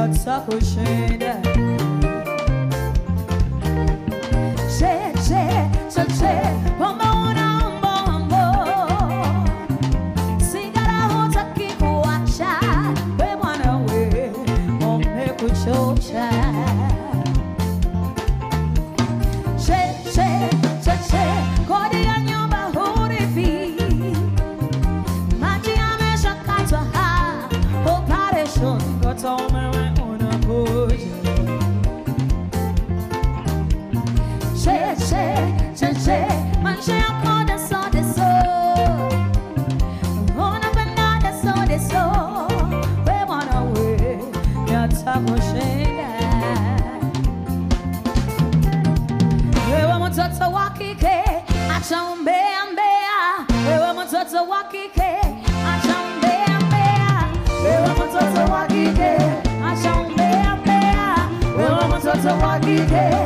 yatakushinda. Bomba unaomba sigara hutaki kuacha, we Bwana we umekuchosha. Kodi ya nyumba hurithi, maji yameshakatwa, operation kota umewe unakuja. Maisha yako deso, unapenda deso, we Bwana we yatakushinda. Wewe mtoto wa kike acha umbea. Wewe mtoto wa kike acha umbea. Wewe mtoto wa kike acha umbea. Wewe mtoto wa kike